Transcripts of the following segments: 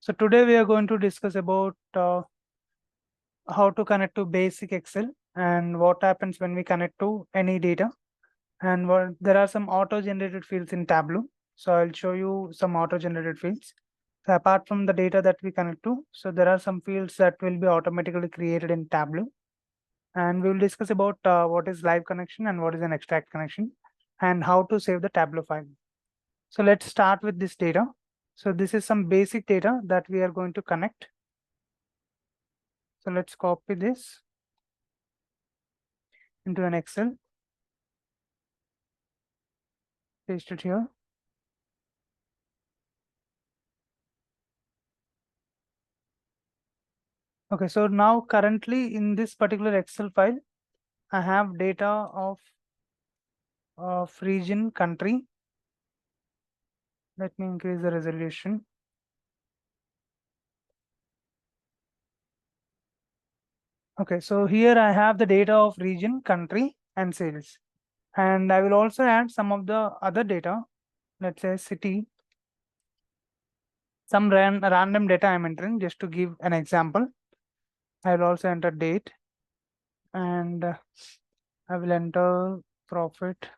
So today we are going to discuss about how to connect to basic Excel and what happens when we connect to any data. And there are some auto-generated fields in Tableau. So I'll show you some auto-generated fields. So apart from the data that we connect to, so there are some fields that will be automatically created in Tableau. And we will discuss about what is live connection and what is an extract connection and how to save the Tableau file. So let's start with this data. So this is some basic data that we are going to connect. So let's copy this into an Excel, paste it here. Okay, so now currently in this particular Excel file, I have data of region, country. Let me increase the resolution. Okay, so here I have the data of region, country, and sales. And I will also add some of the other data, let's say city, some random data I'm entering just to give an example. I will also enter date and I will enter profit,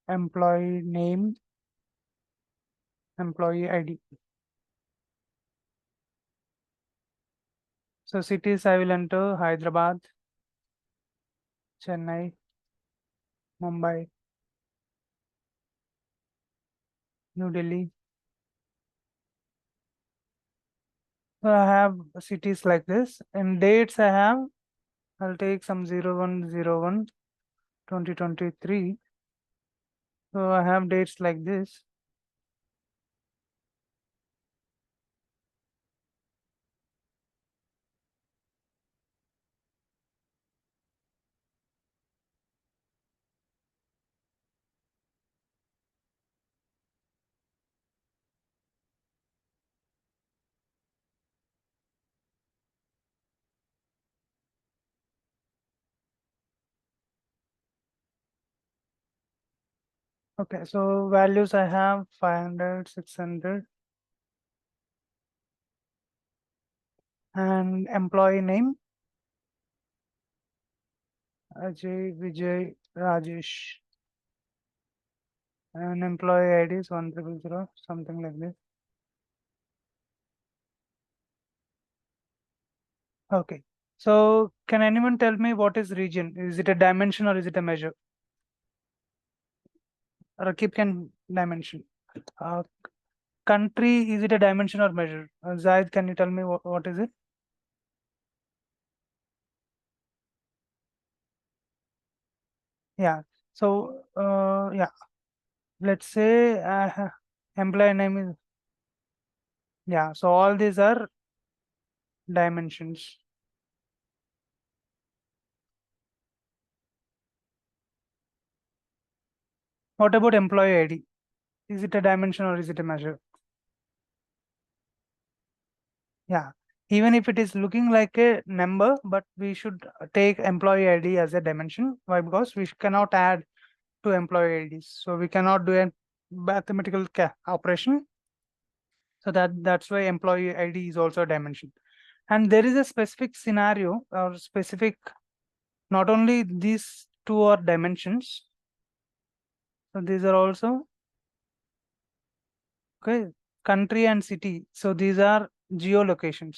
employee name, employee ID. So cities I will enter Hyderabad, Chennai, Mumbai, New Delhi. So I have cities like this. In dates I'll take some 01/01 2023. So I have dates like this. Okay, so values I have 500, 600, and employee name Ajay, Vijay, Rajesh, and employee ID is 1000, something like this. Okay, so can anyone tell me what is region? Is it a dimension or is it a measure? Rakib can dimension. Uh, country, is it a dimension or measure? Zaid, can you tell me what is it? Yeah. So yeah, let's say employee name is, yeah. So all these are dimensions. What about employee ID? Is it a dimension or is it a measure? Yeah. Even if it is looking like a number, but we should take employee ID as a dimension. Why? Because we cannot add to employee IDs. So we cannot do a mathematical operation. So that's why employee ID is also a dimension. And there is a specific scenario or specific, not only these two are dimensions. So these are also, okay, country and city. So these are geolocations.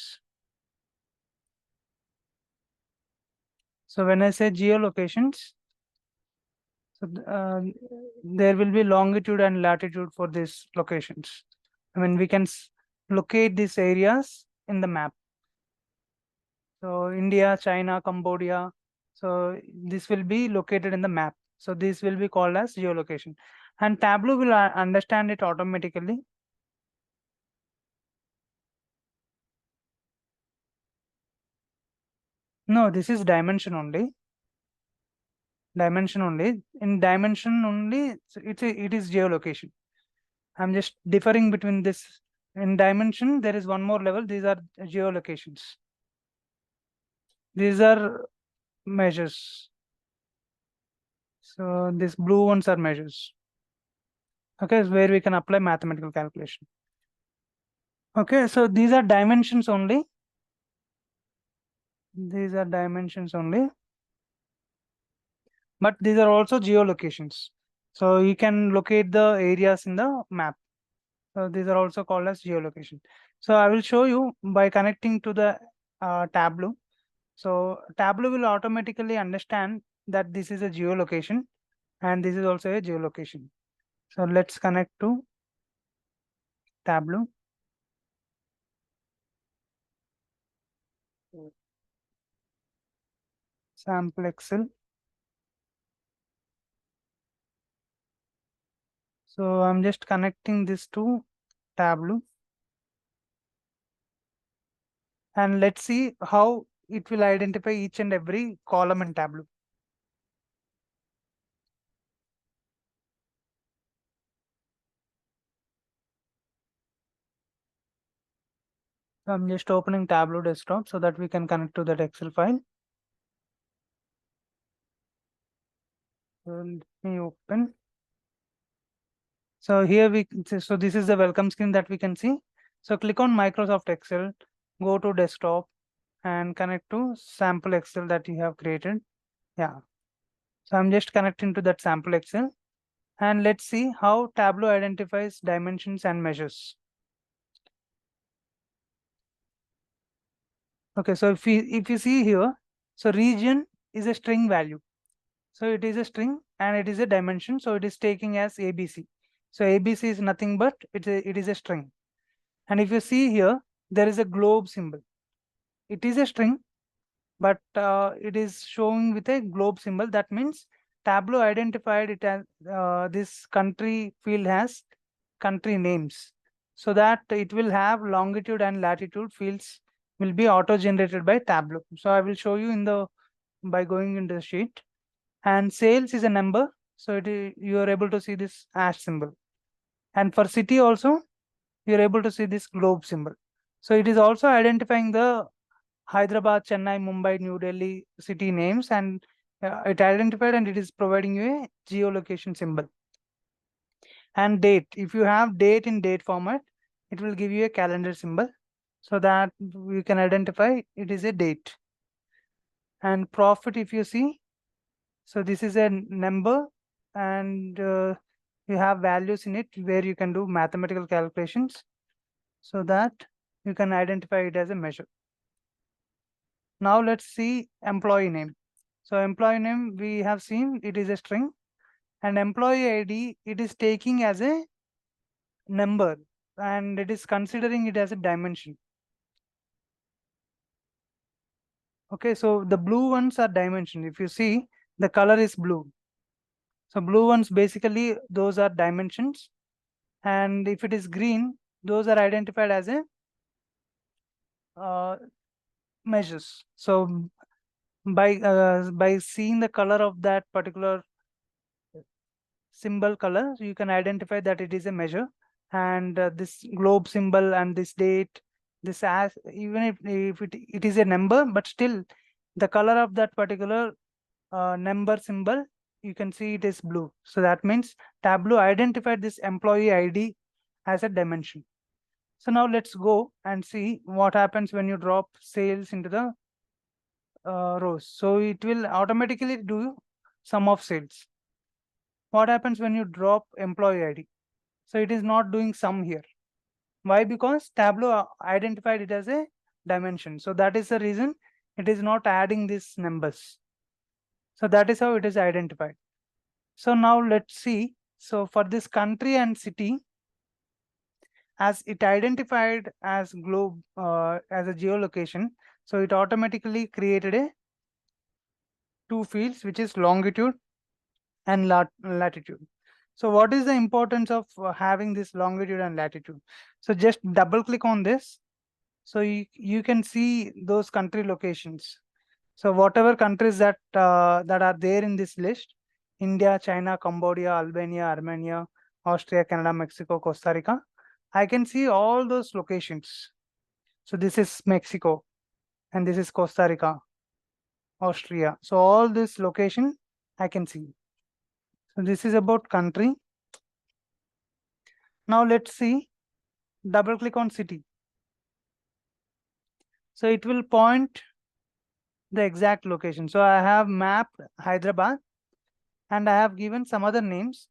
So when I say geolocations, so there will be longitude and latitude for these locations. I mean, we can locate these areas in the map. So India, China, Cambodia. So this will be located in the map. So this will be called as geolocation. And Tableau will understand it automatically. No, this is dimension only. Dimension only. In dimension only, so it is geolocation. I'm just differing between this. In dimension, there is one more level. These are geolocations. These are measures. So these blue ones are measures. Okay, is where we can apply mathematical calculation. Okay, so these are dimensions only. These are dimensions only, but these are also geolocations. So you can locate the areas in the map. So these are also called as geolocation. So I will show you by connecting to the Tableau. So Tableau will automatically understand that this is a geolocation and this is also a geolocation. So let's connect to Tableau. Sample Excel. So I'm just connecting this to Tableau, and let's see how it will identify each and every column in Tableau. So I'm just opening Tableau desktop so that we can connect to that Excel file. So let me open. So here so this is the welcome screen that we can see. So click on Microsoft Excel, go to desktop and connect to sample Excel that you have created. Yeah. So I'm just connecting to that sample Excel, and let's see how Tableau identifies dimensions and measures. Okay, so if you see here, so region is a string value. So it is a string and it is a dimension. So it is taking as ABC. So ABC is nothing but it is a string. And if you see here, there is a globe symbol. It is a string, but it is showing with a globe symbol. That means Tableau identified it as this country field has country names, so that it will have longitude and latitude fields will be auto generated by Tableau. So I will show you in the by going into the sheet. And sales is a number, so you are able to see this hash symbol. And for city also, you are able to see this globe symbol. So it is also identifying the Hyderabad, Chennai, Mumbai, New Delhi city names, and it identified and it is providing you a geolocation symbol. And date, if you have date in date format, it will give you a calendar symbol so that you can identify it is a date. And profit, if you see, so this is a number, and you have values in it where you can do mathematical calculations so that you can identify it as a measure. Now let's see employee name. So employee name, we have seen it is a string, and employee ID, it is taking as a number and it is considering it as a dimension. Okay, so the blue ones are dimension. If you see, the color is blue. So blue ones, basically those are dimensions, and if it is green, those are identified as a measures. So by seeing the color of that particular symbol color, you can identify that it is a measure. And this globe symbol and this date, this as even if it is a number, but still the color of that particular number symbol, you can see it is blue. So that means Tableau identified this employee ID as a dimension. So now let's go and see what happens when you drop sales into the rows. So it will automatically do sum of sales. What happens when you drop employee ID? So it is not doing sum here. Why? Because Tableau identified it as a dimension. So that is the reason it is not adding these numbers. So that is how it is identified. So now let's see. So for this country and city, as it identified as globe as a geolocation, so it automatically created a two fields, which is longitude and latitude. So what is the importance of having this longitude and latitude? So just double click on this. So you can see those country locations. So whatever countries that that are there in this list: India, China, Cambodia, Albania, Armenia, Austria, Canada, Mexico, Costa Rica. I can see all those locations. So this is Mexico and this is Costa Rica, Austria. So all this location I can see. So this is about country. Now let's see, double click on city. So it will point the exact location. So I have mapped Hyderabad and I have given some other names.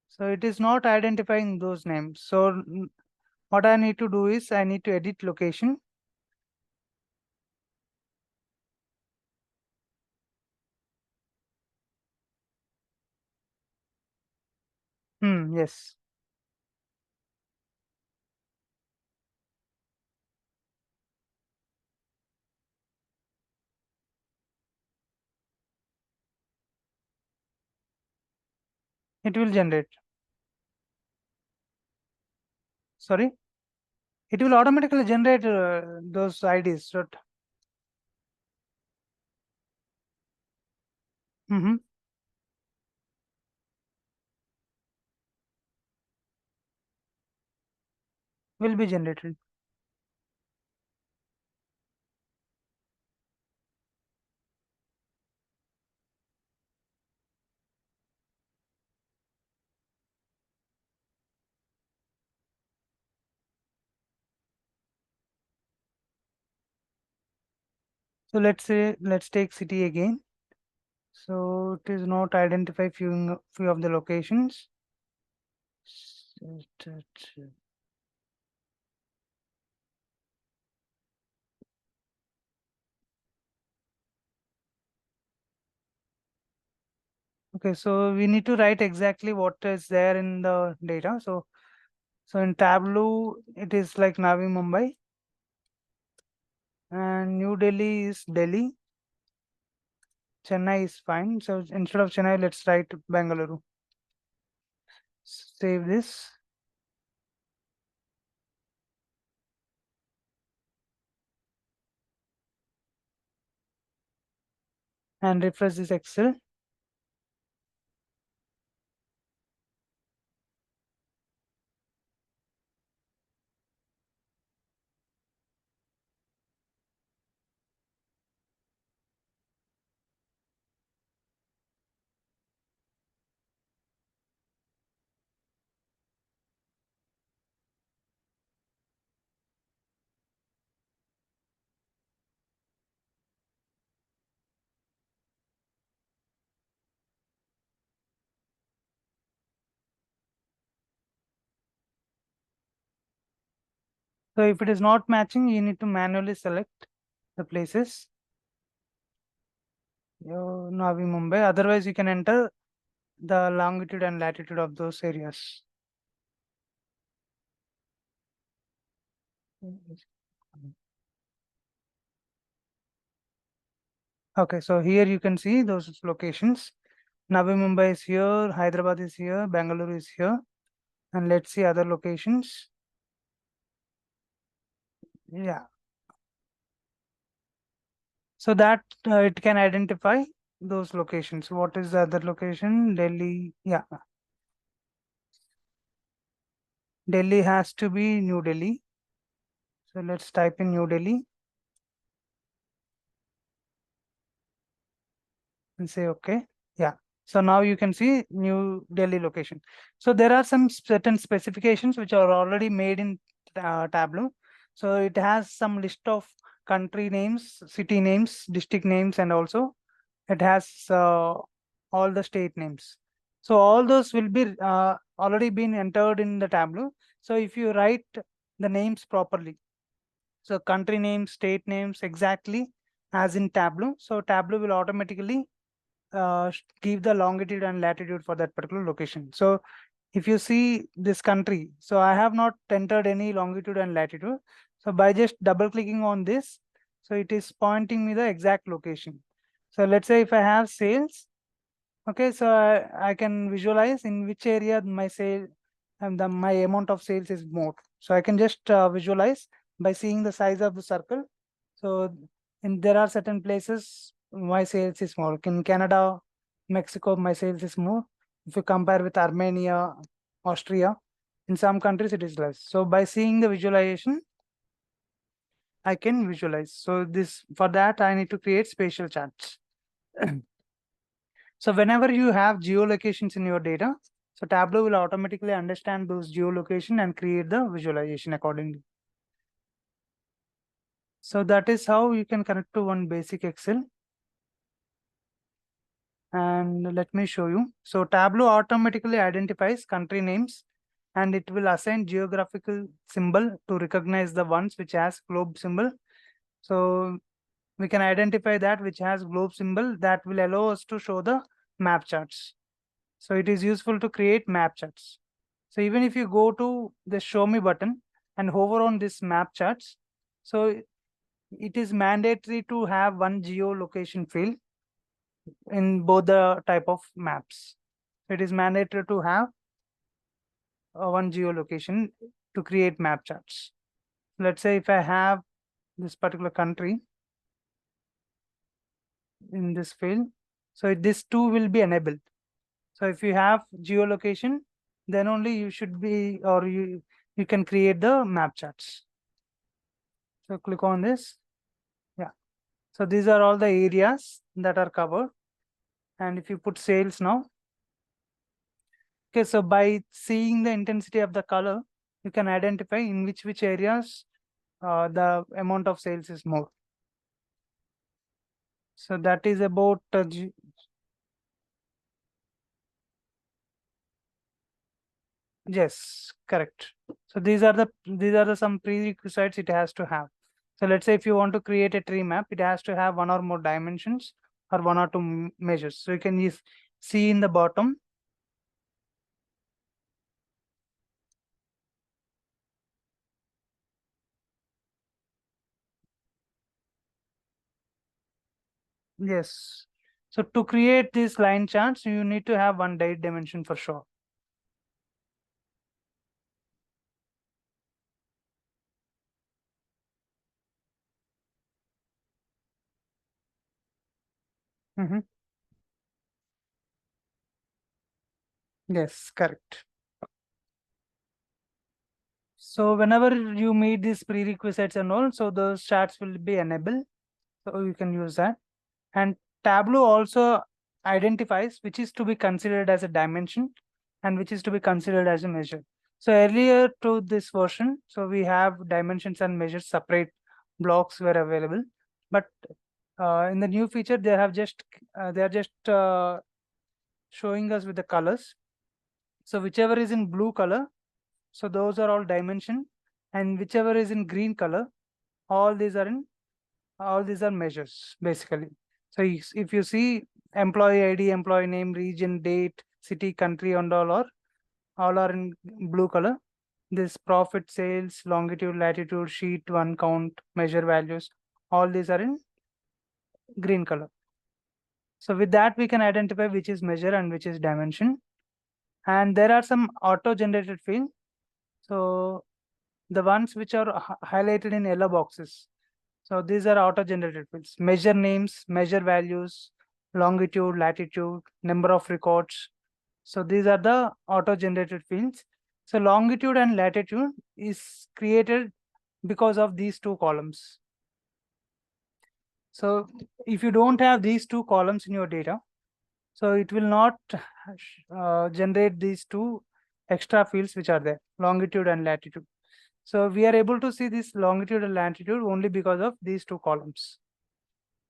So it is not identifying those names. So what I need to do is I need to edit location. Yes, it will generate. Sorry, it will automatically generate those IDs. So, mhm, will be generated. So let's take city again. So it is not identify few of the locations. Okay, so we need to write exactly what is there in the data. So in Tableau, it is like Navi Mumbai and New Delhi is Delhi. Chennai is fine. So instead of Chennai, let's write Bengaluru. Save this and refresh this Excel. So if it is not matching, you need to manually select the places. Navi Mumbai. Otherwise, you can enter the longitude and latitude of those areas. Okay, so here you can see those locations. Navi Mumbai is here, Hyderabad is here, Bangalore is here, and let's see other locations. Yeah, so that it can identify those locations. What is the other location? Delhi. Yeah, Delhi has to be New Delhi. So let's type in New Delhi and say okay. Yeah. So now you can see New Delhi location. So there are some certain specifications which are already made in Tableau. So it has some list of country names, city names, district names, and also it has all the state names. So all those will be already been entered in the Tableau. So if you write the names properly, so country names, state names exactly as in Tableau. So Tableau will automatically give the longitude and latitude for that particular location. So if you see this country, so I have not entered any longitude and latitude. So by just double clicking on this, so it is pointing me the exact location. So let's say if I have sales, okay, so I can visualize in which area my sale and my amount of sales is more. So I can just visualize by seeing the size of the circle. So there are certain places my sales is more. In Canada, Mexico, my sales is more. If you compare with Armenia, Austria, in some countries it is less. So by seeing the visualization, I can visualize. So this for that I need to create spatial charts. So whenever you have geolocations in your data, So Tableau will automatically understand those geolocation and create the visualization accordingly. So that is how you can connect to one basic Excel. And let me show you. So Tableau automatically identifies country names and it will assign geographical symbol to recognize the ones which has globe symbol. So we can identify that which has globe symbol that will allow us to show the map charts. So it is useful to create map charts. So even if you go to the show me button and hover on this map charts, so it is mandatory to have one geolocation field in both the type of maps. It is mandatory to have one geolocation to create map charts. Let's say if I have this particular country in this field, so this two will be enabled. So if you have geolocation, then only you should be, or you can create the map charts. So click on this. Yeah. So these are all the areas that are covered. And if you put sales now, okay, so by seeing the intensity of the color, you can identify in which areas the amount of sales is more. So that is about yes, correct. So these are the some prerequisites it has to have. So let's say if you want to create a tree map, it has to have one or more dimensions or one or two measures. So you can see in the bottom. Yes. So to create these line charts, you need to have one date dimension for sure. Mm-hmm. Yes, correct. So whenever you meet these prerequisites and all, so those charts will be enabled. So you can use that. And Tableau also identifies which is to be considered as a dimension and which is to be considered as a measure. So earlier to this version, so we have dimensions and measures separate blocks were available, but in the new feature they are just showing us with the colors. So whichever is in blue color, so those are all dimension, and whichever is in green color, all these are in all these are measures basically. So if you see employee ID, employee name, region, date, city, country, and all are in blue color. This profit, sales, longitude, latitude, sheet one, count, measure values, all these are in green color. So with that we can identify which is measure and which is dimension. And there are some auto generated fields. So the ones which are highlighted in yellow boxes, so these are auto-generated fields. Measure names, measure values, longitude, latitude, number of records. So these are the auto-generated fields. So longitude and latitude is created because of these two columns. So if you don't have these two columns in your data, so it will not generate these two extra fields which are there, longitude and latitude. So we are able to see this longitude and latitude only because of these two columns,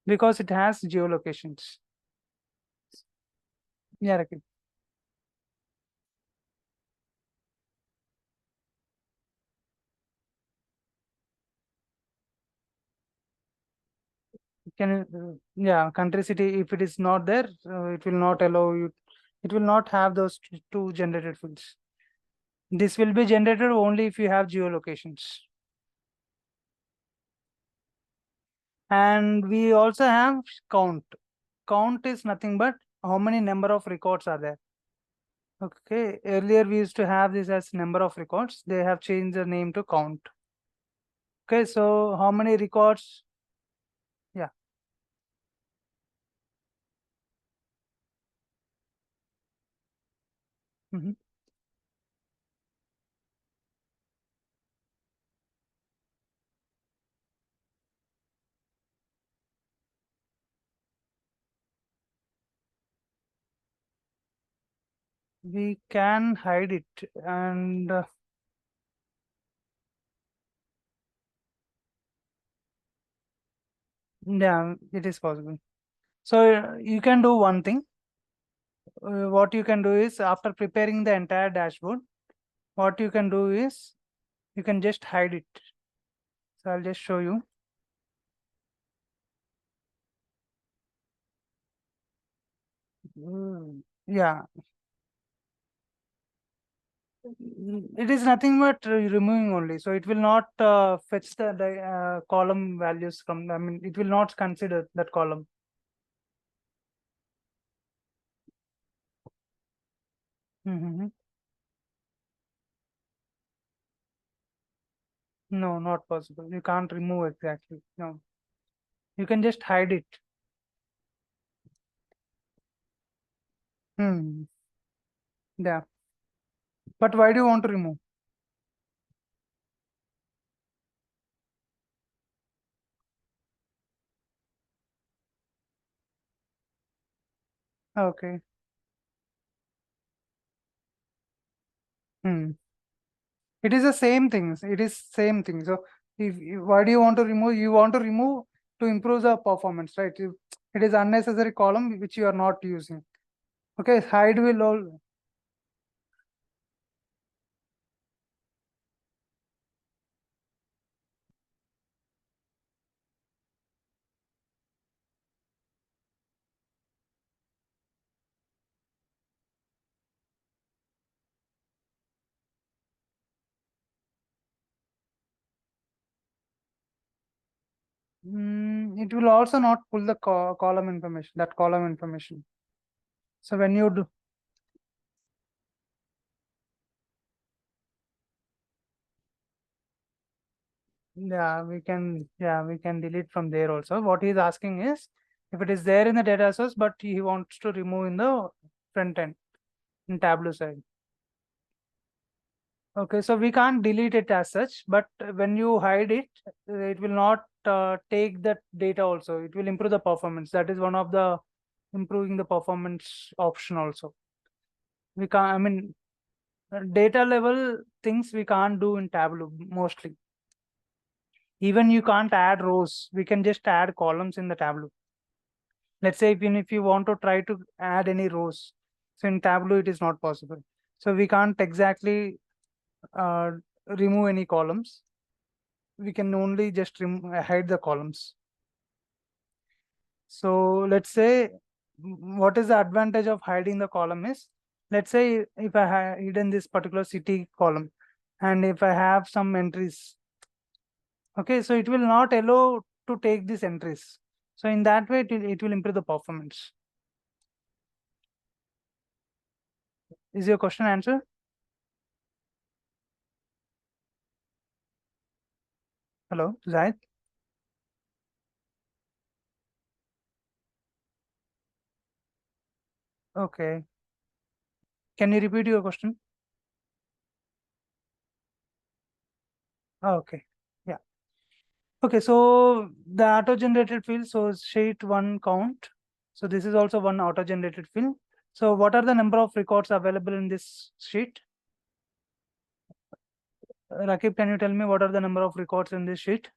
because it has geolocations. Yeah, Rakib. Yeah, country city, if it is not there, it will not allow you, it will not have those two generated fields. This will be generated only if you have geolocations. And we also have count. Count is nothing but how many number of records are there. Okay, earlier we used to have this as number of records. They have changed the name to count. Okay, so how many records? Yeah. Mhm. We can hide it, and yeah, it is possible. So you can do one thing. What you can do is, after preparing the entire dashboard, what you can do is you can just hide it. So I'll just show you. Yeah, it is nothing but removing only. So it will not fetch the column values from, I mean, it will not consider that column. Mm-hmm. No, not possible. You can't remove exactly. No, you can just hide it. Hmm. Yeah. But why do you want to remove? Okay. Hmm. It is the same things. It is same thing. So why do you want to remove? You want to remove to improve the performance, right? It is unnecessary column which you are not using. Okay, hide will all. It will also not pull the column information, that column information. So when you do, yeah, we can delete from there also. What he is asking is, if it is there in the data source, but he wants to remove in the front end in Tableau side. Okay, so we can't delete it as such, but when you hide it, it will not take that data also. It will improve the performance. That is one of the improving the performance option also. We can't, I mean, data level things we can't do in Tableau mostly. Even you can't add rows. We can just add columns in the Tableau. Let's say even if you want to try to add any rows, so in Tableau it is not possible. So we can't exactly uh, remove any columns. We can only just hide the columns. So let's say, what is the advantage of hiding the column is, let's say if I have hidden this particular city column, and if I have some entries, okay, so it will not allow to take these entries. So in that way, it will improve the performance. Is your question answered? Hello, Zaid? Okay. Can you repeat your question? Okay. Yeah. Okay, so the auto-generated field, so sheet one count. So this is also one auto-generated field. So what are the number of records available in this sheet? Rakib, can you tell me what are the number of records in this sheet?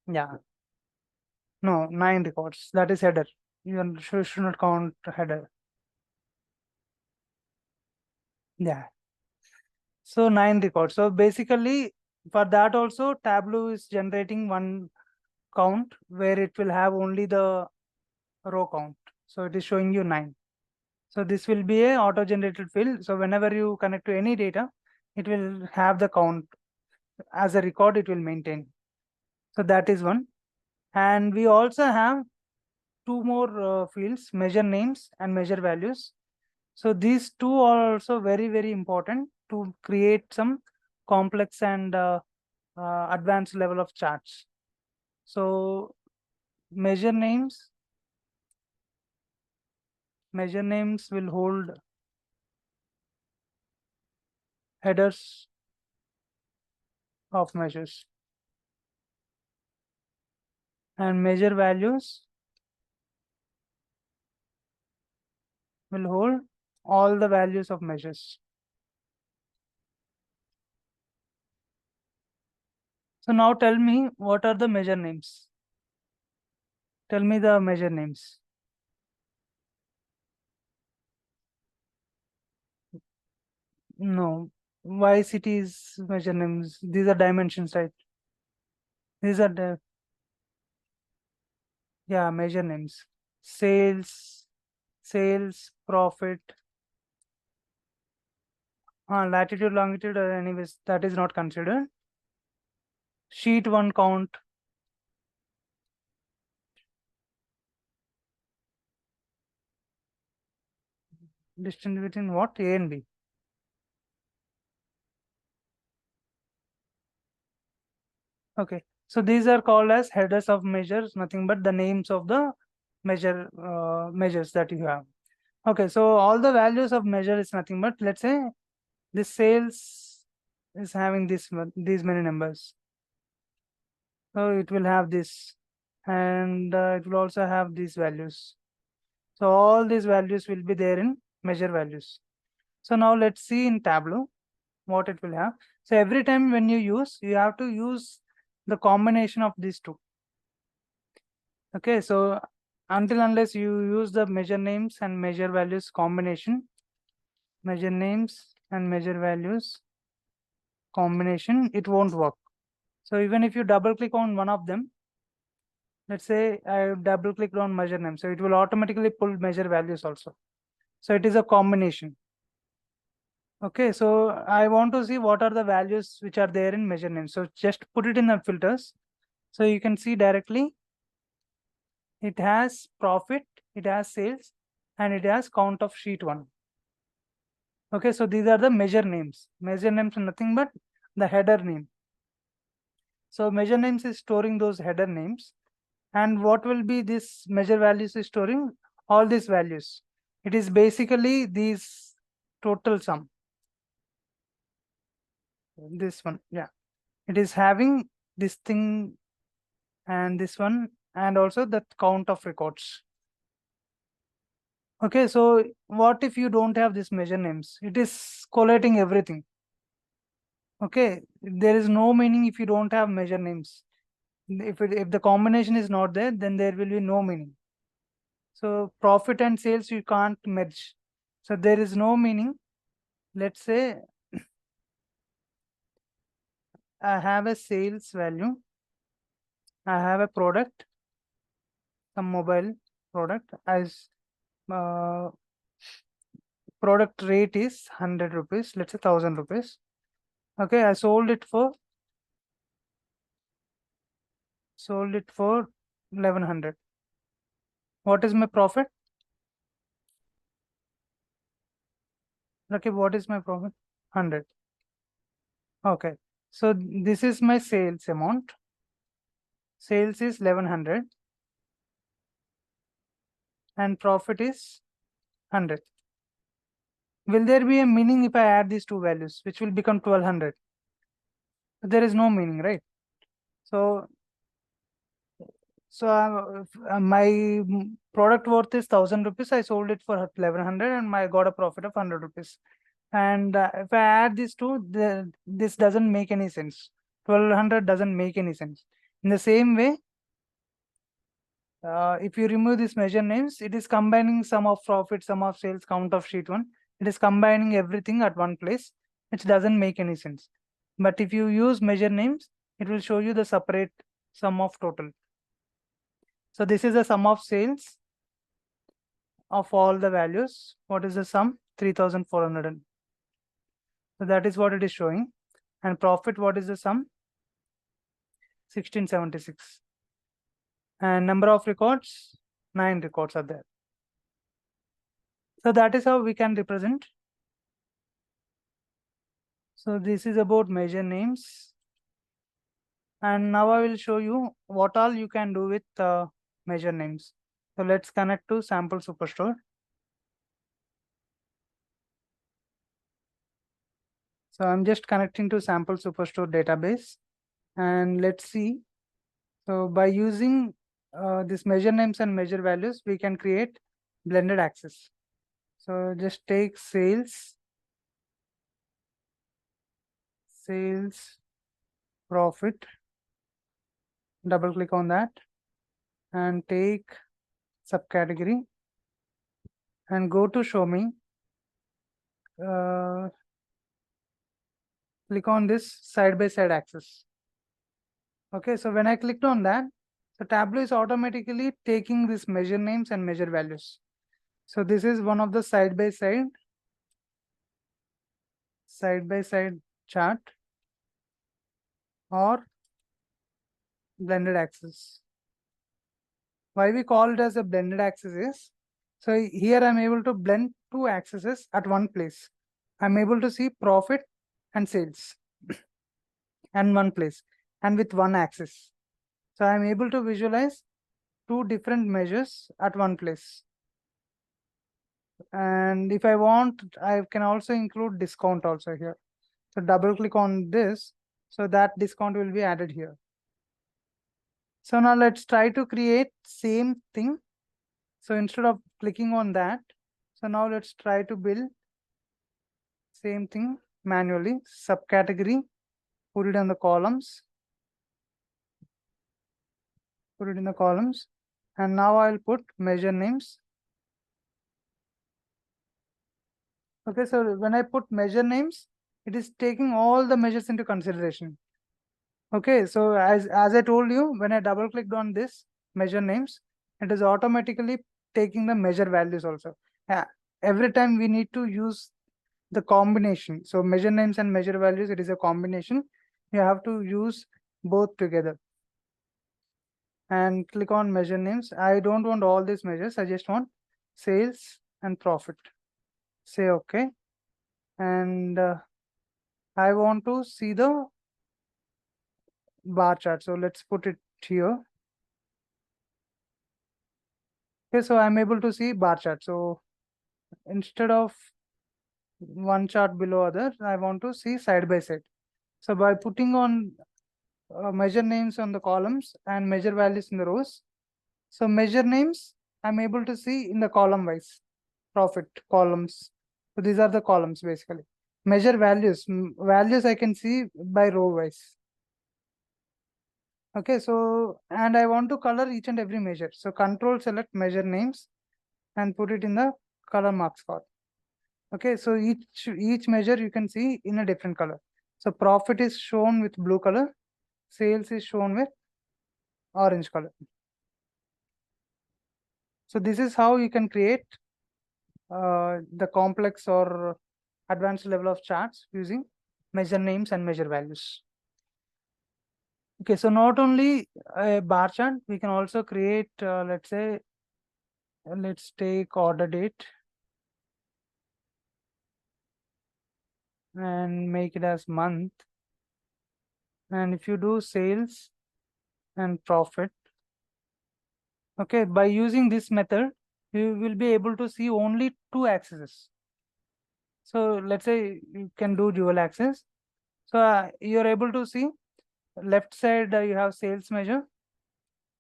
Yeah, no, 9 records. That is header. You should not count header. Yeah. So 9 records. So basically, for that also, Tableau is generating one count where it will have only the row count. So it is showing you 9. So this will be a auto-generated field. So whenever you connect to any data, it will have the count as a record. It will maintain. So that is one. And we also have two more fields: measure names and measure values. So these two are also very, very important to create some complex and advanced level of charts. So measure names, measure names will hold headers of measures, and measure values will hold all the values of measures. So now tell me, what are the measure names? Tell me the measure names. No, why cities measure names? These are dimensions, right? These are the, yeah, measure names. Sales, profit, latitude, longitude, anyways, that is not considered. Sheet one count. Distance between what? A and B. Okay. So these are called as headers of measures, nothing but the names of the measures that you have. Okay. So all the values of measure is nothing but, let's say this sales is having these many numbers. So it will have this, and it will also have these values. So all these values will be there in measure values. So now let's see in Tableau what it will have. So every time when you have to use the combination of these two. Okay, so unless you use the measure names and measure values combination, measure names and measure values combination, it won't work. So even if you double click on one of them, let's say I double clicked on measure name, so it will automatically pull measure values also. So it is a combination. Okay, so I want to see what are the values which are there in measure name. So just put it in the filters. So you can see directly it has profit, it has sales, and it has count of sheet one. Okay, so these are the measure names. Measure names are nothing but the header name. So measure names is storing those header names. And what will be this measure values is storing? All these values. It is basically these total sum. This one, yeah. It is having this thing and this one, and also the count of records. Okay, so what if you don't have this measure names? It is collating everything. Okay, there is no meaning if you don't have measure names. If the combination is not there, then there will be no meaning. So profit and sales you can't merge. So there is no meaning. Let's say I have a sales value. I have a product, some mobile product, as product rate is 100 rupees, let's say 1000 rupees. Okay, I sold it for 1100. What is my profit? Okay, what is my profit? 100. Okay, so this is my sales amount. Sales is 1100 and profit is 100. Will there be a meaning if I add these two values, which will become 1200? There is no meaning, right? So my product worth is 1000 rupees. I sold it for 1100 and I got a profit of 100 rupees. And if I add these two, this doesn't make any sense. 1200 doesn't make any sense. In the same way, if you remove these measure names, it is combining sum of profit, sum of sales, count of sheet one. It is combining everything at one place, which doesn't make any sense. But if you use measure names, it will show you the separate sum of total. So this is the sum of sales of all the values. What is the sum? 3400. So that is what it is showing. And profit, what is the sum? 1676. And number of records, 9 records are there. So that is how we can represent. So this is about measure names. And now I will show you what all you can do with measure names. So let's connect to sample superstore. So I'm just connecting to sample superstore database, and let's see. So by using this measure names and measure values, we can create blended access. So just take sales, profit, double click on that and take subcategory and go to show me. Click on this side by side axis. Okay, so when I clicked on that, so Tableau is automatically taking this measure names and measure values. So this is one of the side by side chart or blended axis. Why we call it as a blended axis is, so here I'm able to blend two axes at one place. I'm able to see profit and sales and one place and with one axis. So I'm able to visualize two different measures at one place. And if I want, I can also include discount also here. So double click on this, so that discount will be added here. So now let's try to create same thing. So instead of clicking on that, so now let's try to build same thing manually. Subcategory, put it in the columns, and now I'll put measure names. Okay, so when I put measure names, it is taking all the measures into consideration. Okay, so as I told you, when I double clicked on this measure names, it is automatically taking the measure values also. Every time we need to use the combination. So measure names and measure values, it is a combination. You have to use both together. And click on measure names. I don't want all these measures. I just want sales and profit. Say okay. And I want to see the bar chart. So let's put it here. Okay, so I'm able to see bar chart. So instead of one chart below other, I want to see side by side. So by putting on measure names on the columns and measure values in the rows. So measure names, I'm able to see in the column wise, profit columns. So these are the columns basically. Measure values, values I can see by row wise. Okay, so, and I want to color each and every measure. So control select measure names and put it in the color marks column. Okay, so each measure you can see in a different color. So profit is shown with blue color, sales is shown with orange color. So this is how you can create the complex or advanced level of charts using measure names and measure values. Okay, so not only a bar chart, we can also create, let's say, let's take order date and make it as month. And if you do sales and profit, okay, by using this method, you will be able to see only two axes. So let's say you can do dual axis. So you're able to see left side you have sales measure,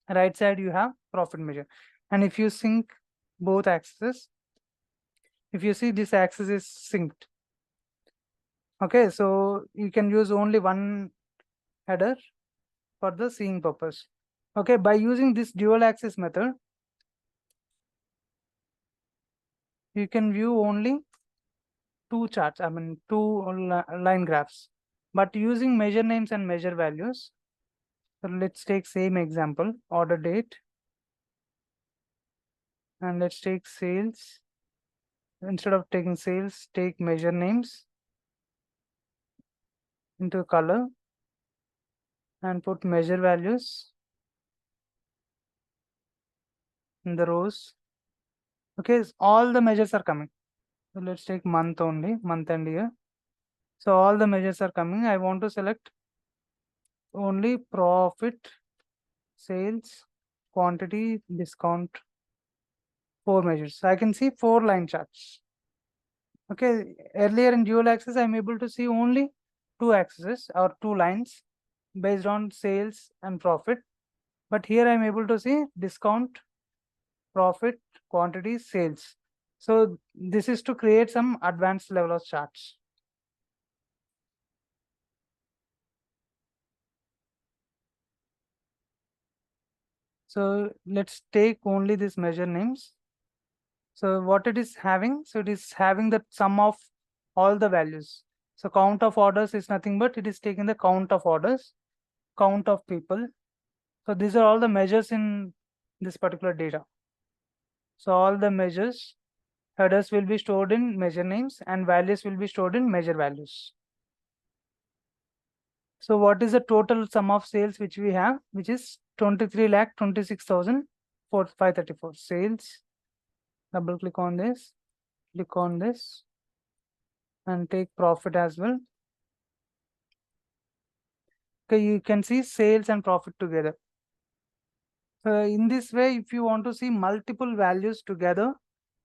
right side you have profit measure. And if you sync both axes, if you see this axis is synced. Okay, so you can use only one header for the seeing purpose. Okay, by using this dual axis method, you can view only two charts, I mean two line graphs. But using measure names and measure values, so let's take same example, order date, and let's take sales. Instead of taking sales, take measure names into color and put measure values in the rows. Okay, so all the measures are coming. So let's take month only, month and year. So all the measures are coming. I want to select only profit, sales, quantity, discount, 4 measures. So I can see 4 line charts. Okay, earlier in dual axis, I'm able to see only 2 axes or 2 lines based on sales and profit. But here I'm able to see discount, profit, quantity, sales. So this is to create some advanced level of charts. So let's take only these measure names. So what it is having, so it is having the sum of all the values. So count of orders is nothing but it is taking the count of orders, count of people. So these are all the measures in this particular data. So all the measures, headers will be stored in measure names and values will be stored in measure values. So what is the total sum of sales which we have, which is 23,26,534 sales. Double click on this, click on this and take profit as well. Okay, you can see sales and profit together. So in this way, if you want to see multiple values together,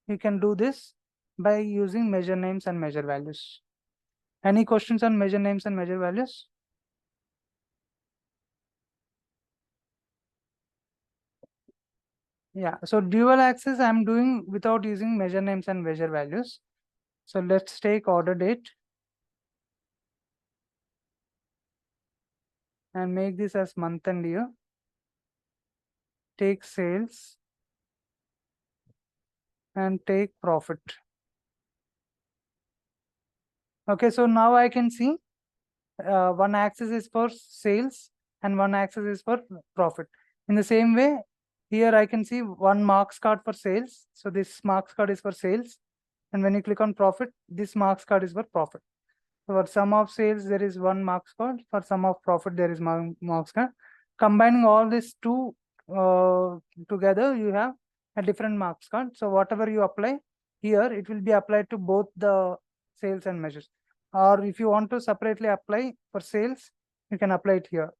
you can do this by using measure names and measure values. Any questions on measure names and measure values? Yeah, so dual axis I'm doing without using measure names and measure values. So let's take order date and make this as month and year. Take sales and take profit. Okay, so now I can see one axis is for sales and one axis is for profit. In the same way, here I can see one marks card for sales. So this marks card is for sales. And when you click on profit, this marks card is for profit. So for sum of sales, there is one marks card. For sum of profit, there is marks card. Combining all these two together, you have a different marks card. So whatever you apply here, it will be applied to both the sales and measures. Or if you want to separately apply for sales, you can apply it here.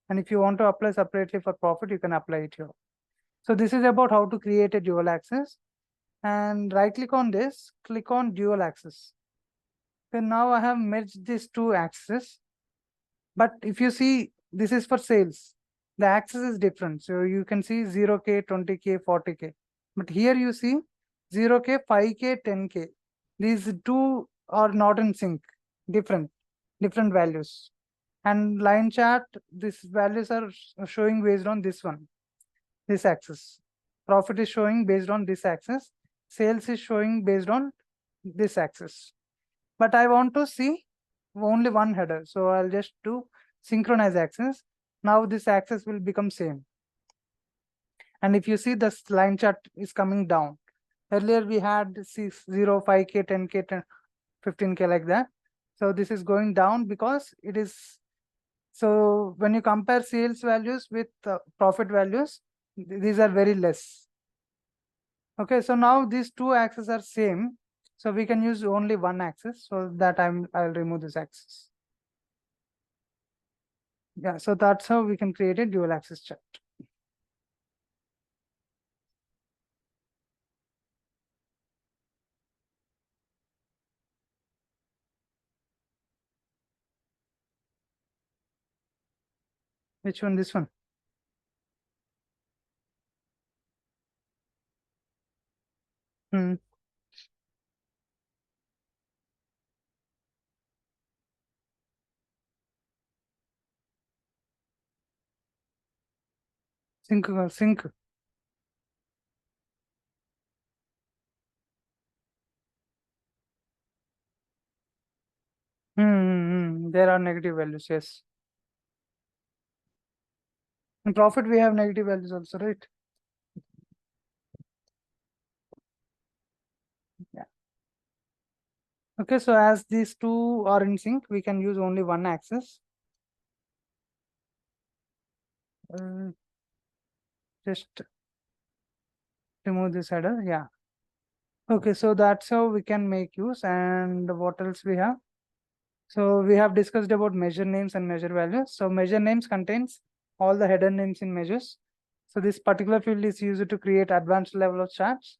And if you want to apply separately for profit, you can apply it here. So this is about how to create a dual axis. And right click on this, click on dual axis. So now I have merged these two axes. But if you see, this is for sales. The axis is different. So you can see 0K, 20K, 40K. But here you see 0K, 5K, 10K. These two are not in sync, different values. And line chart, these values are showing based on this one, this axis. Profit is showing based on this axis. Sales is showing based on this axis. But I want to see only one header. So I'll just do synchronize axis. Now this axis will become same. And if you see, the line chart is coming down. Earlier we had 6, 0, 5K, 10K, 10, 15K like that. So this is going down because it is. So when you compare sales values with profit values, these are very less. Okay, so now these two axes are same. So we can use only one axis. So that I'll remove this axis. Yeah, so that's how we can create a dual axis chart. Which one? This one? Hmm. Sync. There are negative values, yes. In profit, we have negative values also, right? Yeah. Okay, so as these two are in sync, we can use only one axis. Just remove this header. Yeah. Okay, so that's how we can make use. And what else we have? So we have discussed about measure names and measure values. So measure names contains all the header names in measures. So this particular field is used to create advanced level of charts.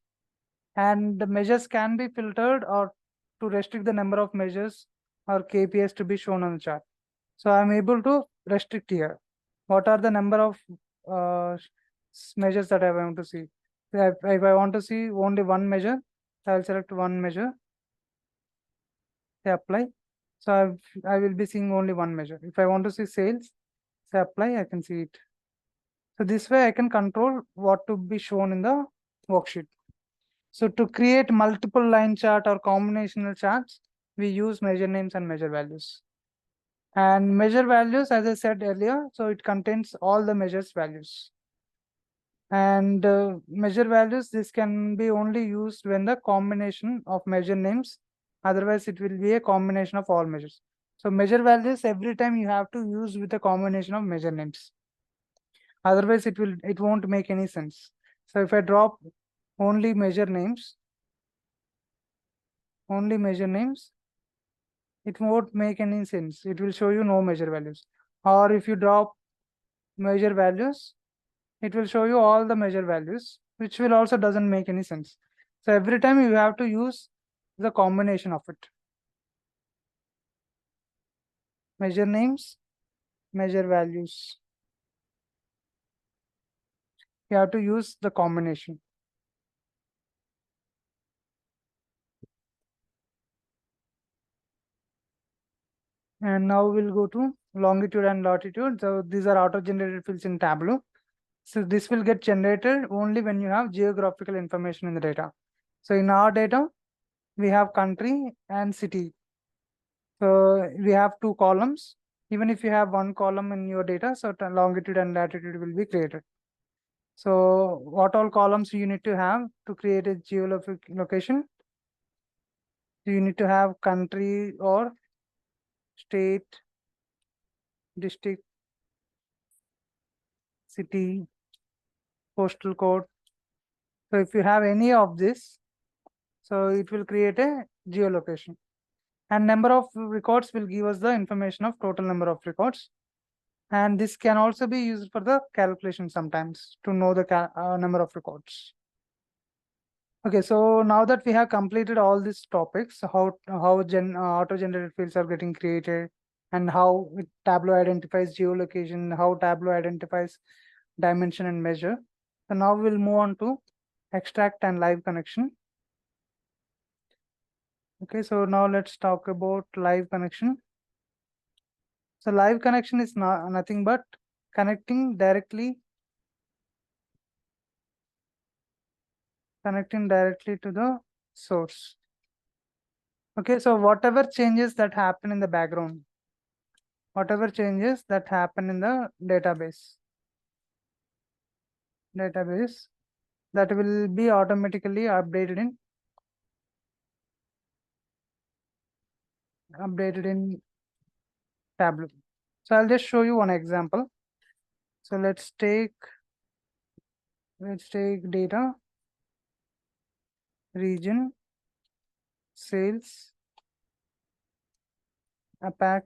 And the measures can be filtered or to restrict the number of measures or KPIs to be shown on the chart. So I'm able to restrict here. What are the number of measures that I want to see? If I want to see only one measure, I'll select one measure, say apply. So I will be seeing only one measure. If I want to see sales, say apply, I can see it. So this way I can control what to be shown in the worksheet. So to create multiple line chart or combinational charts, we use measure names and measure values. And measure values, as I said earlier, so it contains all the measures values. And measure values, this can be only used when the combination of measure names, otherwise it will be a combination of all measures. So measure values, every time you have to use with a combination of measure names. Otherwise it won't make any sense. So if I drop only measure names, it won't make any sense. It will show you no measure values. Or if you drop measure values, it will show you all the measure values, which will also doesn't make any sense. So every time you have to use the combination of it. Measure names, measure values. You have to use the combination. And now we'll go to longitude and latitude. So these are auto-generated fields in Tableau. So this will get generated only when you have geographical information in the data. So in our data, we have country and city. So we have two columns. Even if you have one column in your data, so longitude and latitude will be created. So what all columns you need to have to create a geolocation? You need to have country or state, district, city, postal code. So if you have any of this, so it will create a geolocation. And number of records will give us the information of total number of records. And this can also be used for the calculation sometimes to know the number of records. Okay, so now that we have completed all these topics, how auto-generated fields are getting created, and how Tableau identifies geolocation, how Tableau identifies dimension and measure. So now we'll move on to extract and live connection. Okay, so now let's talk about live connection. So live connection is nothing but connecting directly to the source. Okay, so whatever changes that happen in the background, whatever changes that happen in the database, that will be automatically updated in Tableau. So I'll just show you one example. So let's take data, region, sales, APAC,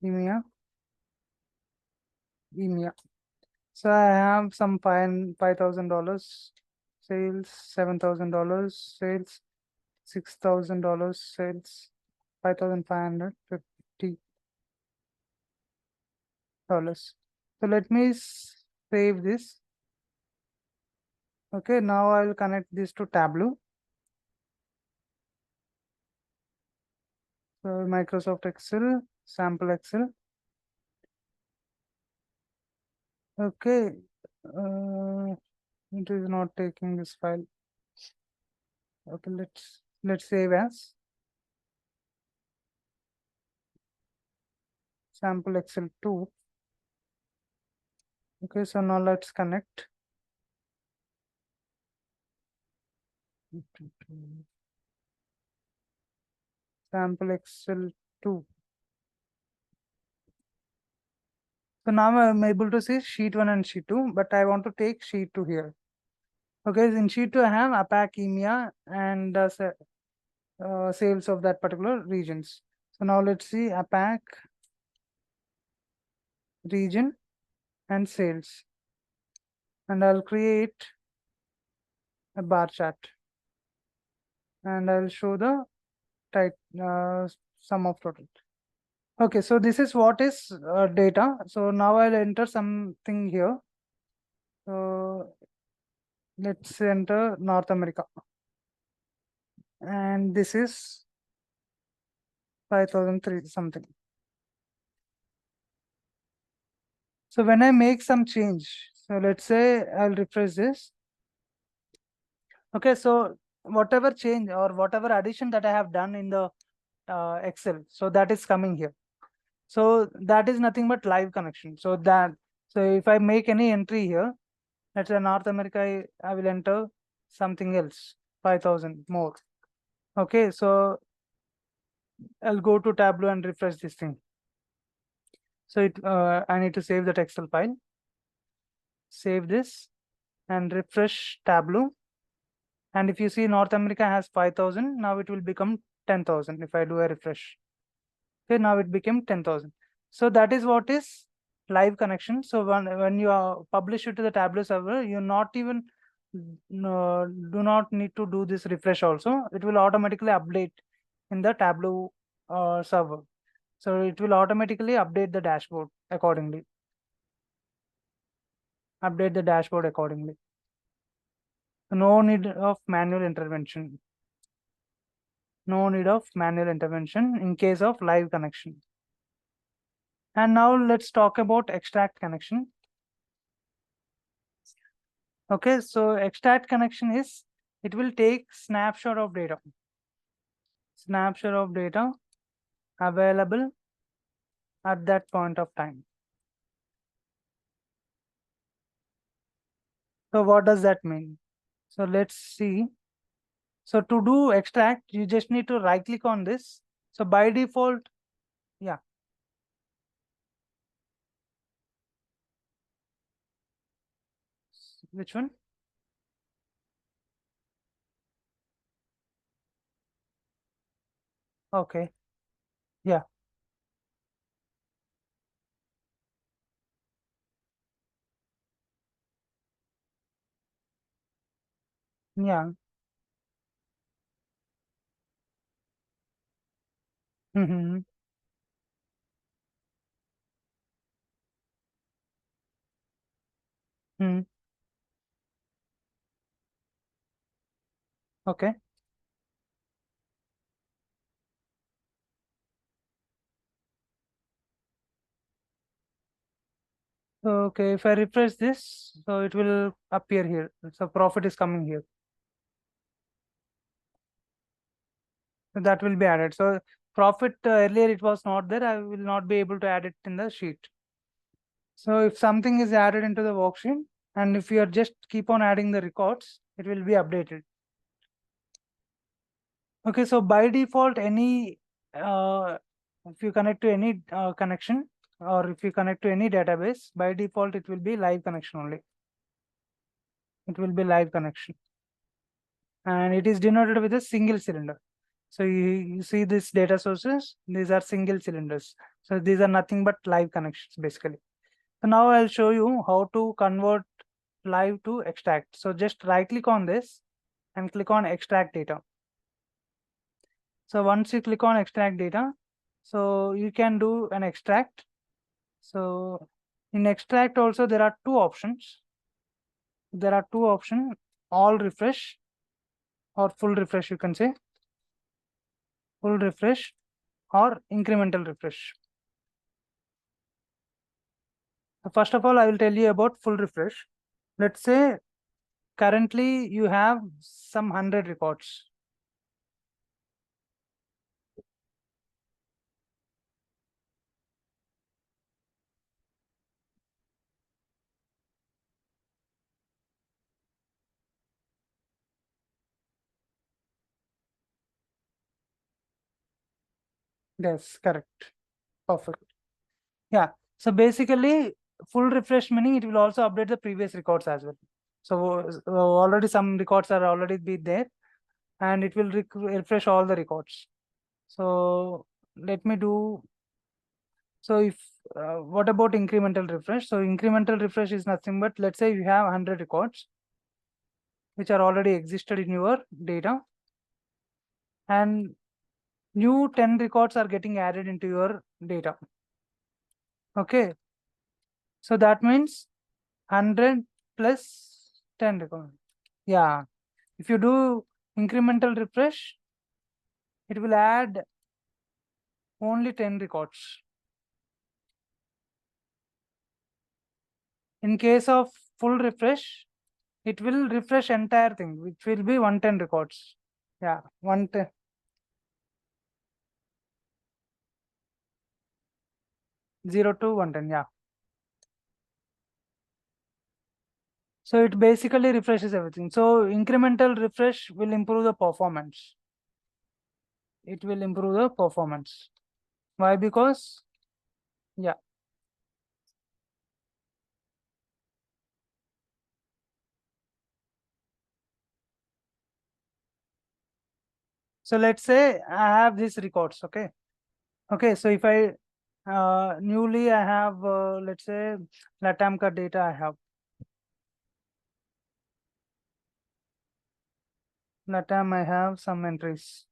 EMEA. So I have some $5,000 sales, $7,000 sales, $6,000 sales, $5,550. So let me save this. Okay, now I'll connect this to Tableau. So Microsoft Excel, sample Excel. Okay, it is not taking this file. Okay, let's save as sample Excel 2. Okay, so now let's connect. Sample Excel 2. So now I'm able to see sheet 1 and sheet 2, but I want to take sheet 2 here. Okay, in sheet 2 I have APAC, EMEA, and sales of that particular regions. So now let's see APAC, region, and sales. And I'll create a bar chart. And I'll show the sum of total. Okay, so this is what is data. So now I'll enter something here. So let's enter North America, and this is 5,003 something. So when I make some change, so let's say I'll refresh this. Okay, so whatever change or whatever addition that I have done in the Excel, so that is coming here. So that is nothing but live connection. So if I make any entry here, let's say North America, I will enter something else, 5,000 more. Okay, so I'll go to Tableau and refresh this thing. So I need to save that Excel file, save this and refresh Tableau. And if you see North America has 5,000, now it will become 10,000 if I do a refresh. Okay, now it became 10,000. So that is what is live connection. So when you publish it to the Tableau server, you not even do not need to do this refresh also. It will automatically update in the Tableau server. So it will automatically update the dashboard accordingly. Update the dashboard accordingly. No need of manual intervention. No need of manual intervention in case of live connection. And now let's talk about extract connection. Okay, so extract connection is, it will take snapshot of data. Snapshot of data available at that point of time. So what does that mean? So let's see. So to do extract, you just need to right click on this. So by default, yeah. Which one? Okay. Yeah. Yeah. Mm-hmm. Mm. Okay. Okay. If I refresh this, so it will appear here. So profit is coming here. So that will be added. So profit earlier it was not there. I will not be able to add it in the sheet. So if something is added into the worksheet, and if you are just keep on adding the records, it will be updated. Okay, so by default, if you connect to any connection, or if you connect to any database, by default it will be live connection only. It will be live connection, and it is denoted with a single cylinder. So you see these data sources, these are single cylinders. So these are nothing but live connections basically. So now I'll show you how to convert live to extract. So just right click on this and click on extract data. So once you click on extract data, so you can do an extract. So in extract also there are two options. There are two options, all refresh or full refresh, you can say. Full refresh or incremental refresh. First of all, I will tell you about full refresh. Let's say currently you have some 100 records. Yes, correct. Perfect. Yeah. So basically, full refresh meaning it will also update the previous records as well. So already some records are already be there, and it will refresh all the records. So let me do. So if what about incremental refresh? So incremental refresh is nothing but, let's say you have 100 records which are already existed in your data, and new 10 records are getting added into your data. Okay. So that means 100 plus 10 records. Yeah. If you do incremental refresh, it will add only 10 records. In case of full refresh, it will refresh entire thing, which will be 110 records. Yeah, 110. 0 to 110, yeah. So it basically refreshes everything. So incremental refresh will improve the performance. It will improve the performance. Why? Because, yeah. So let's say I have these records, okay? Okay, so if I newly I have, let's say, Latam ka data I have. Latam I have some entries.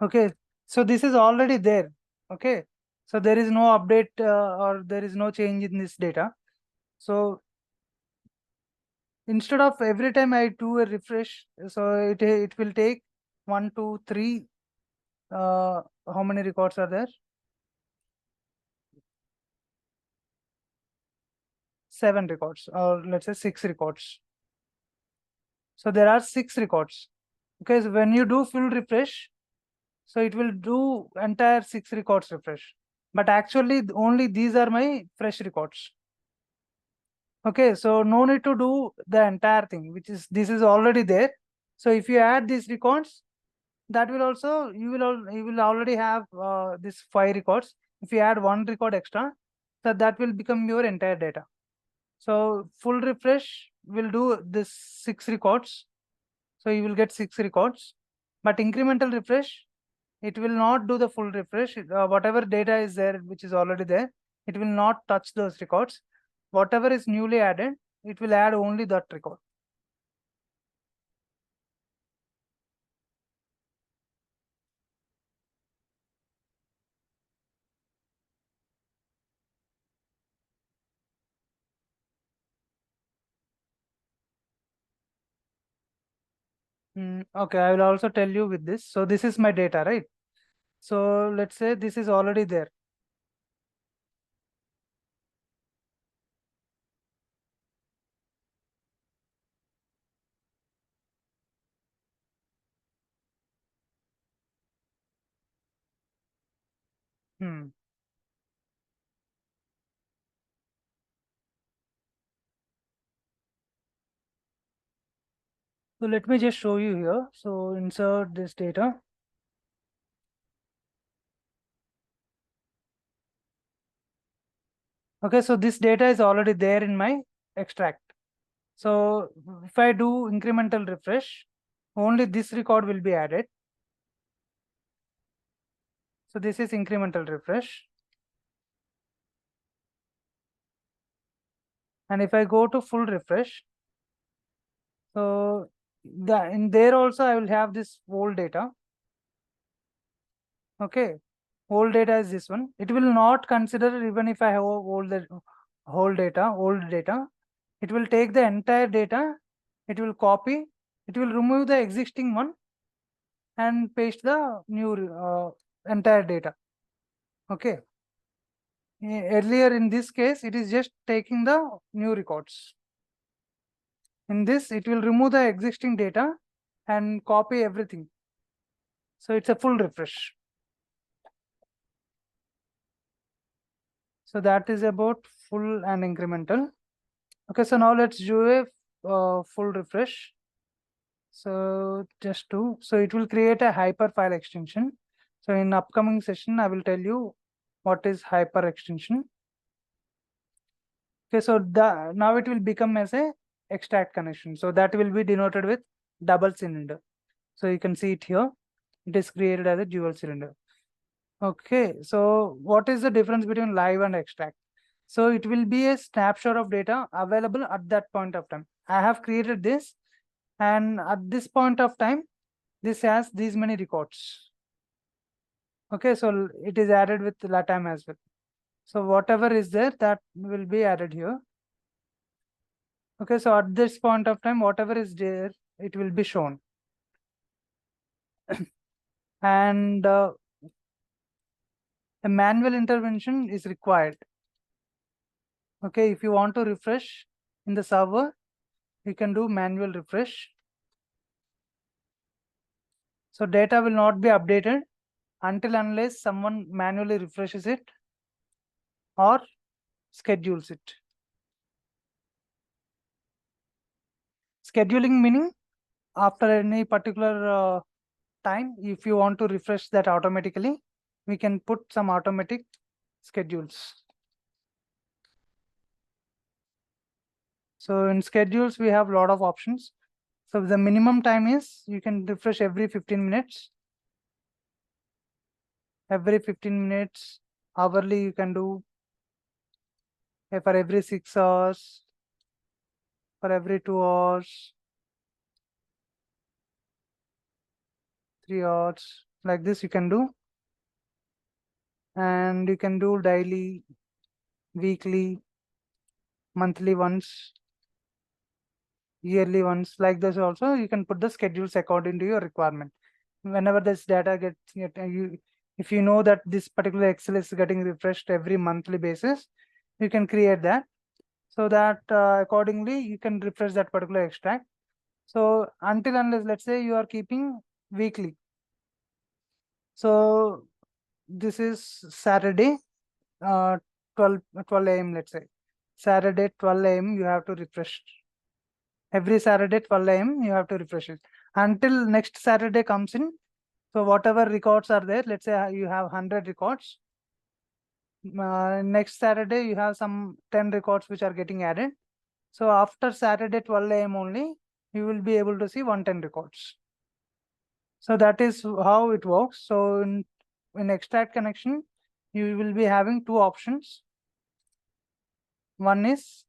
Okay, so this is already there. Okay, so there is no update or there is no change in this data. So instead of every time I do a refresh, so it will take 1, 2, 3. How many records are there? 7 records, or let's say 6 records. So there are 6 records. Okay, so when you do full refresh, so it will do entire 6 records refresh. But actually, only these are my fresh records. Okay, so no need to do the entire thing, which is this is already there. So if you add these records, that will also you will already have this 5 records. If you add 1 record extra, so that will become your entire data. So full refresh will do this 6 records. So you will get 6 records. But incremental refresh, it will not do the full refresh. Whatever data is there, which is already there, it will not touch those records. Whatever is newly added, it will add only that record. Okay, I will also tell you with this. So this is my data, right? So let's say this is already there. Hmm. So let me just show you here. So insert this data. Okay, so this data is already there in my extract. So if I do incremental refresh, only this record will be added. So this is incremental refresh. And if I go to full refresh, so in there also I will have this whole data. Okay, whole data is this one. It will not consider even if I have all the whole data, old data. It will take the entire data, it will copy, it will remove the existing one and paste the new entire data. Okay. Earlier in this case, it is just taking the new records. In this, it will remove the existing data and copy everything. So it's a full refresh. So that is about full and incremental. Okay, so now let's do a full refresh. So just do, so it will create a hyper file extension. So in upcoming session, I will tell you what is hyper extension. Okay, so now it will become as a extract connection. So that will be denoted with double cylinder. So you can see it here. It is created as a dual cylinder. Okay, so what is the difference between live and extract? So it will be a snapshot of data available at that point of time. I have created this, and at this point of time, this has these many records. Okay, so it is added with LATAM as well. So whatever is there, that will be added here. Okay, so at this point of time, whatever is there, it will be shown. And a manual intervention is required. Okay, if you want to refresh in the server, you can do manual refresh. So data will not be updated until unless someone manually refreshes it or schedules it. Scheduling meaning after any particular time, if you want to refresh that automatically, we can put some automatic schedules. So in schedules, we have a lot of options. So the minimum time is you can refresh every 15 minutes. Every 15 minutes, hourly you can do, for every 6 hours, for every 2 hours, 3 hours, like this you can do. And you can do daily, weekly, monthly once, yearly once, like this also. You can put the schedules according to your requirement. Whenever this data if you know that this particular Excel is getting refreshed every monthly basis, you can create that, so that accordingly you can refresh that particular extract. So until unless, let's say you are keeping weekly. So this is Saturday, 12 a.m. let's say. Saturday 12 a.m. you have to refresh. Every Saturday 12 a.m. you have to refresh it until next Saturday comes in. So whatever records are there, let's say you have 100 records. Next Saturday you have some 10 records which are getting added. So after Saturday 12 a.m. only, you will be able to see 110 records. So that is how it works. So in extract connection, you will be having two options. One is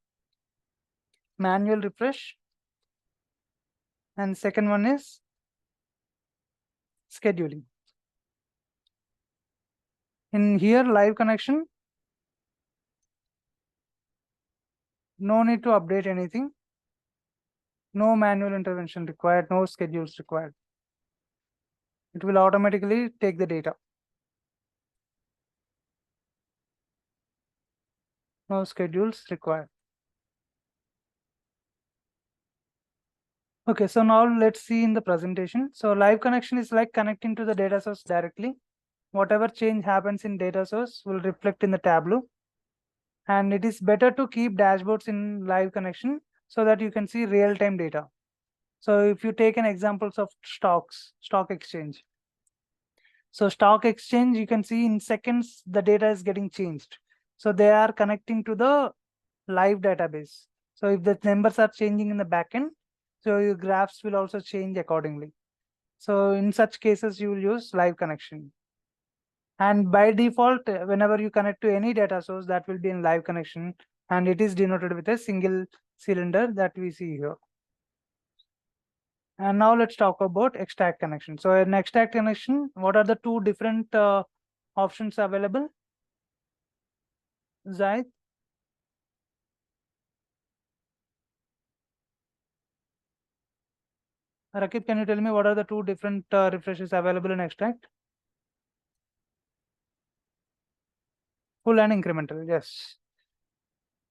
manual refresh, and second one is scheduling. In here, live connection, no need to update anything. No manual intervention required, no schedules required. It will automatically take the data. No schedules required. Okay, so now let's see in the presentation. So live connection is like connecting to the data source directly. Whatever change happens in data source will reflect in the Tableau. And it is better to keep dashboards in live connection so that you can see real-time data. So if you take an examples of stock exchange. So stock exchange, you can see in seconds, the data is getting changed. So they are connecting to the live database. So if the numbers are changing in the backend, so your graphs will also change accordingly. So in such cases, you will use live connection. And by default, whenever you connect to any data source, that will be in live connection, and it is denoted with a single cylinder that we see here. And now let's talk about extract connection. So in extract connection, what are the two different options available? Zaid, Rakib, can you tell me what are the two different refreshes available in extract? Full and incremental, yes.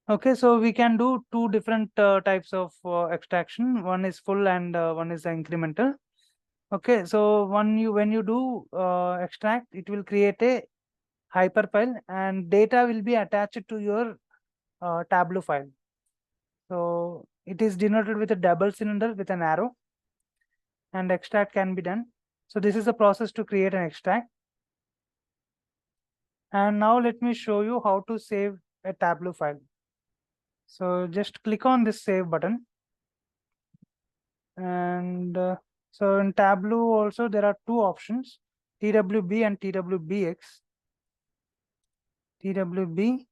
Okay, so we can do two different types of extraction. One is full and one is incremental. Okay, so when you do extract, it will create a hyperfile and data will be attached to your Tableau file. So it is denoted with a double cylinder with an arrow, and extract can be done. So this is the process to create an extract. And now let me show you how to save a Tableau file. So just click on this save button. And so in Tableau also there are two options, TWB and TWBX. TWB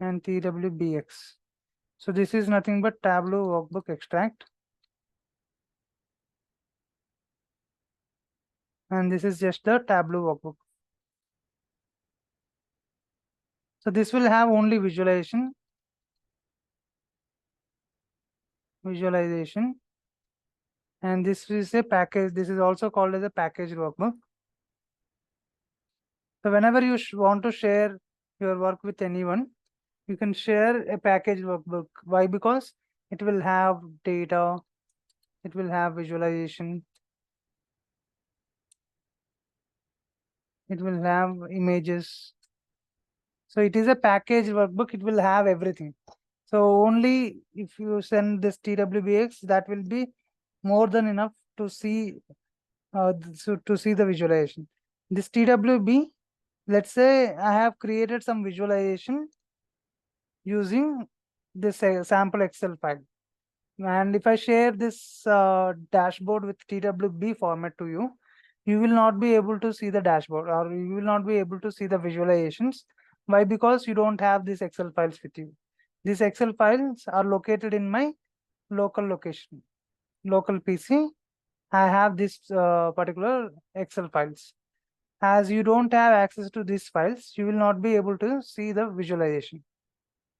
and TWBX. So this is nothing but Tableau workbook extract. And this is just the Tableau workbook. So this will have only visualization. visualization, and this is a package. This is also called as a package workbook. So whenever you want to share your work with anyone, you can share a package workbook. Why? Because it will have data, it will have visualization, it will have images. So it is a package workbook, it will have everything. So only if you send this TWBX, that will be more than enough to see to see the visualization. This TWB, let's say I have created some visualization using this sample Excel file. And if I share this dashboard with TWB format to you, you will not be able to see the dashboard, or you will not be able to see the visualizations. Why? Because you don't have these Excel files with you. These Excel files are located in my local location, local PC. I have this particular Excel files. As you don't have access to these files, you will not be able to see the visualization.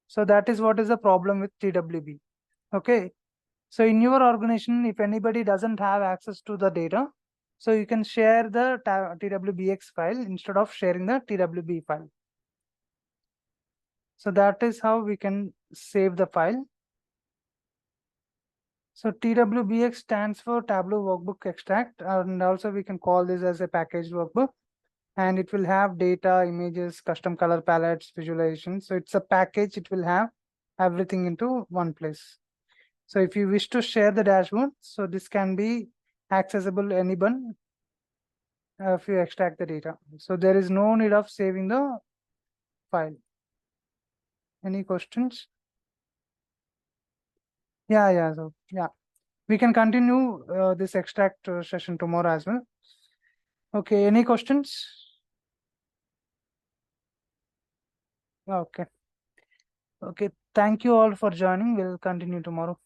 So that is what is the problem with TWB. Okay. So in your organization, if anybody doesn't have access to the data, so you can share the TWBX file instead of sharing the TWB file. So that is how we can save the file. So TWBX stands for Tableau Workbook Extract, and also we can call this as a packaged workbook. And it will have data, images, custom color palettes, visualization. So it's a package, it will have everything into one place. So if you wish to share the dashboard, so this can be accessible anyone if you extract the data. So there is no need of saving the file. Any questions? Yeah. So yeah, we can continue this extract session tomorrow as well. Okay, any questions? Okay. Okay, thank you all for joining. We'll continue tomorrow.